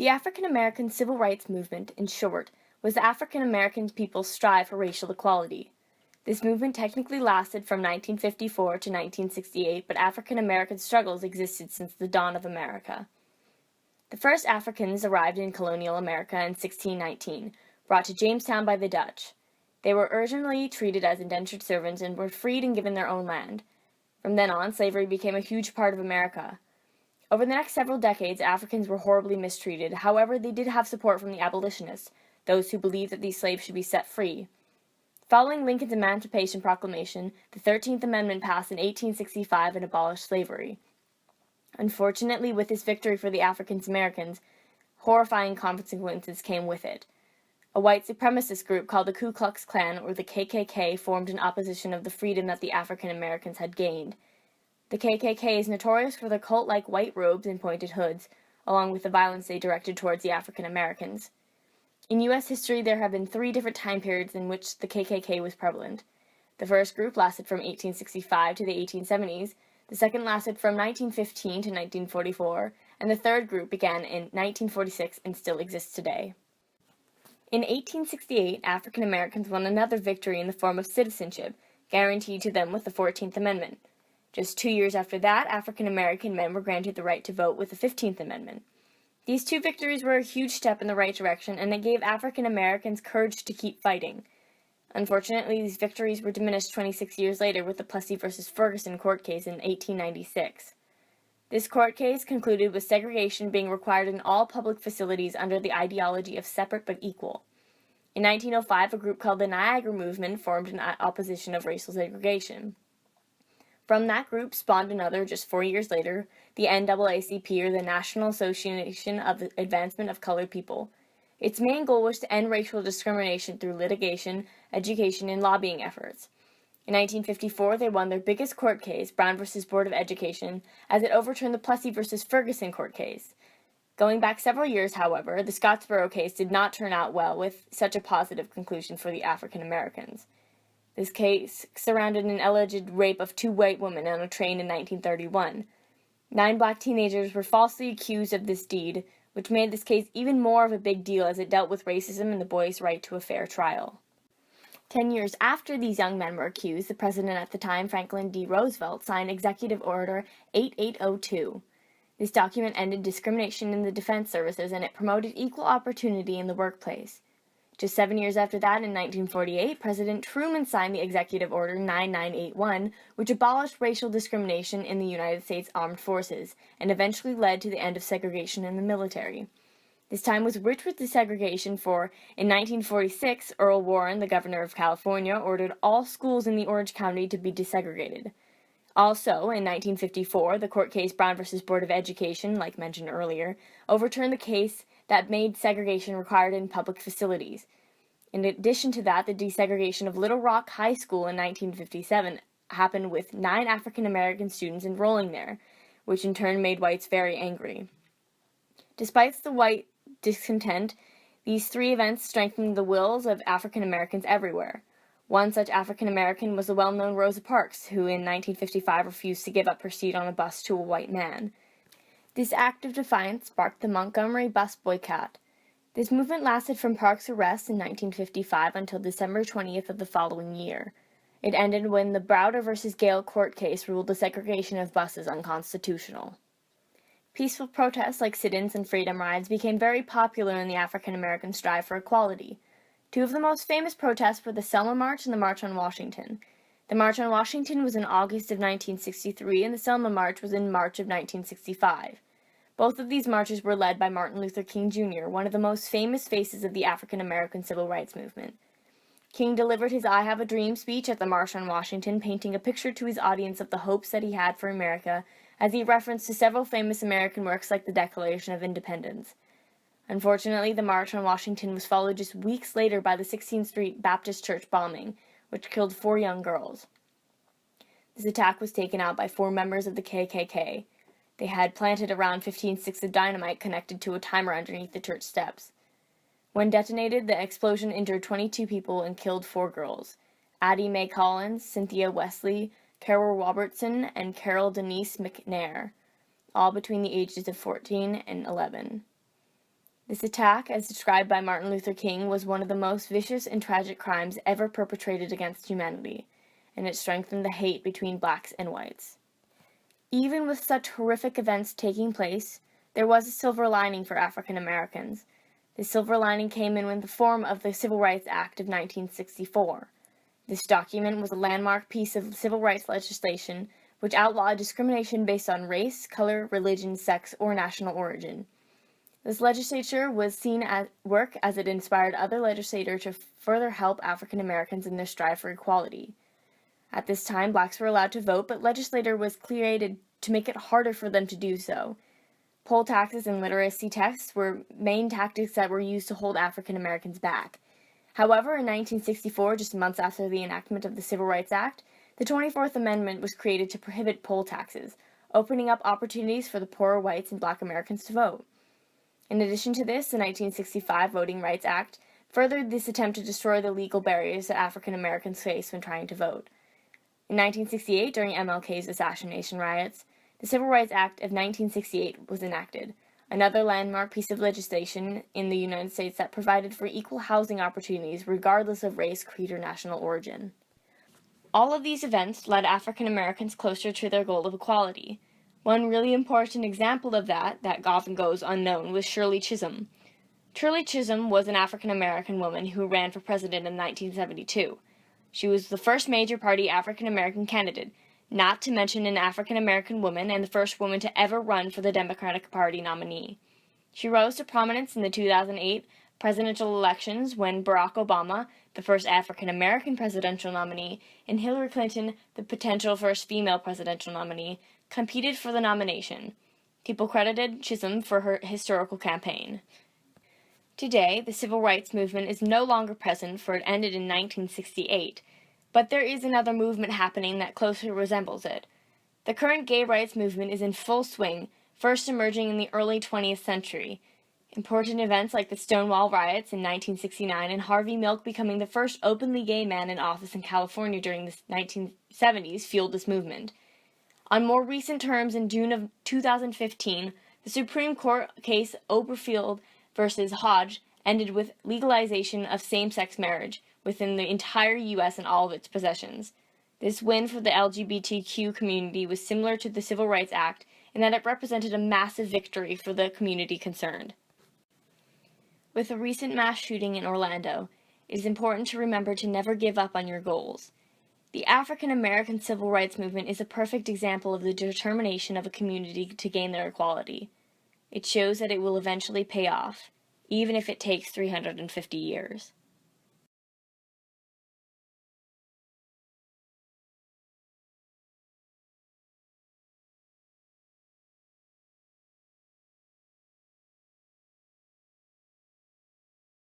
The African American Civil Rights Movement, in short, was the African American people's strive for racial equality. This movement technically lasted from 1954 to 1968, but African American struggles existed since the dawn of America. The first Africans arrived in colonial America in 1619, brought to Jamestown by the Dutch. They were urgently treated as indentured servants and were freed and given their own land. From then on, slavery became a huge part of America. Over the next several decades, Africans were horribly mistreated. However, they did have support from the abolitionists, those who believed that these slaves should be set free. Following Lincoln's Emancipation Proclamation, the 13th Amendment passed in 1865 and abolished slavery. Unfortunately, with this victory for the African Americans, horrifying consequences came with it. A white supremacist group called the Ku Klux Klan, or the KKK, formed in opposition of the freedom that the African Americans had gained. The KKK is notorious for their cult-like white robes and pointed hoods, along with the violence they directed towards the African Americans. In U.S. history, there have been 3 different time periods in which the KKK was prevalent. The first group lasted from 1865 to the 1870s, the second lasted from 1915 to 1944, and the third group began in 1946 and still exists today. In 1868, African Americans won another victory in the form of citizenship, guaranteed to them with the 14th Amendment. Just 2 years after that, African American men were granted the right to vote with the 15th Amendment. These 2 victories were a huge step in the right direction, and it gave African Americans courage to keep fighting. Unfortunately, these victories were diminished 26 years later with the Plessy v. Ferguson court case in 1896. This court case concluded with segregation being required in all public facilities under the ideology of separate but equal. In 1905, a group called the Niagara Movement formed in opposition of racial segregation. From that group spawned another just 4 years later, the NAACP, or the National Association of the Advancement of Colored People. Its main goal was to end racial discrimination through litigation, education, and lobbying efforts. In 1954, they won their biggest court case, Brown v. Board of Education, as it overturned the Plessy v. Ferguson court case. Going back several years, however, the Scottsboro case did not turn out well with such a positive conclusion for the African Americans. This case surrounded an alleged rape of 2 white women on a train in 1931. 9 black teenagers were falsely accused of this deed, which made this case even more of a big deal as it dealt with racism and the boys' right to a fair trial. 10 years after these young men were accused, the president at the time, Franklin D. Roosevelt, signed Executive Order 8802. This document ended discrimination in the defense services and it promoted equal opportunity in the workplace. Just 7 years after that, in 1948, President Truman signed the Executive Order 9981, which abolished racial discrimination in the United States Armed Forces and eventually led to the end of segregation in the military. This time was rich with desegregation, for, in 1946, Earl Warren, the governor of California, ordered all schools in the Orange County to be desegregated. Also, in 1954, the court case Brown v. Board of Education, like mentioned earlier, overturned the case that made segregation required in public facilities. In addition to that, the desegregation of Little Rock High School in 1957 happened with 9 African American students enrolling there, which in turn made whites very angry. Despite the white discontent, these 3 events strengthened the wills of African Americans everywhere. One such African American was the well-known Rosa Parks, who in 1955 refused to give up her seat on a bus to a white man. This act of defiance sparked the Montgomery bus boycott. This movement lasted from Parks' arrest in 1955 until December 20th of the following year. It ended when the Browder v. Gale court case ruled the segregation of buses unconstitutional. Peaceful protests like sit-ins and freedom rides became very popular in the African American strive for equality. 2 of the most famous protests were the Selma March and the March on Washington. The March on Washington was in August of 1963, and the Selma March was in March of 1965. Both of these marches were led by Martin Luther King Jr., one of the most famous faces of the African American civil rights movement. King delivered his I Have a Dream speech at the March on Washington, painting a picture to his audience of the hopes that he had for America, as he referenced to several famous American works like the Declaration of Independence. Unfortunately, the March on Washington was followed just weeks later by the 16th Street Baptist Church bombing, which killed 4 young girls. This attack was taken out by 4 members of the KKK. They had planted around 15 sticks of dynamite connected to a timer underneath the church steps. When detonated, the explosion injured 22 people and killed 4 girls: Addie Mae Collins, Cynthia Wesley, Carol Robertson, and Carol Denise McNair, all between the ages of 14 and 11. This attack, as described by Martin Luther King, was one of the most vicious and tragic crimes ever perpetrated against humanity, and it strengthened the hate between blacks and whites. Even with such horrific events taking place, there was a silver lining for African Americans. The silver lining came in the form of the Civil Rights Act of 1964. This document was a landmark piece of civil rights legislation which outlawed discrimination based on race, color, religion, sex, or national origin. This legislature was seen at work as it inspired other legislators to further help African Americans in their strive for equality. At this time, blacks were allowed to vote, but legislature was created to make it harder for them to do so. Poll taxes and literacy tests were main tactics that were used to hold African Americans back. However, in 1964, just months after the enactment of the Civil Rights Act, the 24th Amendment was created to prohibit poll taxes, opening up opportunities for the poorer whites and black Americans to vote. In addition to this, the 1965 Voting Rights Act furthered this attempt to destroy the legal barriers that African Americans face when trying to vote. In 1968, during MLK's assassination riots, the Civil Rights Act of 1968 was enacted, another landmark piece of legislation in the United States that provided for equal housing opportunities regardless of race, creed, or national origin. All of these events led African Americans closer to their goal of equality. One really important example of that often goes unknown was Shirley Chisholm. Shirley Chisholm was an African American woman who ran for president in 1972. She was the first major party African American candidate, not to mention an African American woman and the first woman to ever run for the Democratic Party nominee. She rose to prominence in the 2008 presidential elections when Barack Obama, the first African American presidential nominee, and Hillary Clinton, the potential first female presidential nominee, competed for the nomination. People credited Chisholm for her historical campaign. Today, the civil rights movement is no longer present, for it ended in 1968, but there is another movement happening that closely resembles it. The current gay rights movement is in full swing, first emerging in the early 20th century. Important events like the Stonewall riots in 1969 and Harvey Milk becoming the first openly gay man in office in California during the 1970s fueled this movement. On more recent terms, in June of 2015, the Supreme Court case Obergefell versus Hodge ended with legalization of same-sex marriage within the entire U.S. and all of its possessions. This win for the LGBTQ community was similar to the Civil Rights Act in that it represented a massive victory for the community concerned. With the recent mass shooting in Orlando, it is important to remember to never give up on your goals. The African American civil rights movement is a perfect example of the determination of a community to gain their equality. It shows that it will eventually pay off, even if it takes 350 years.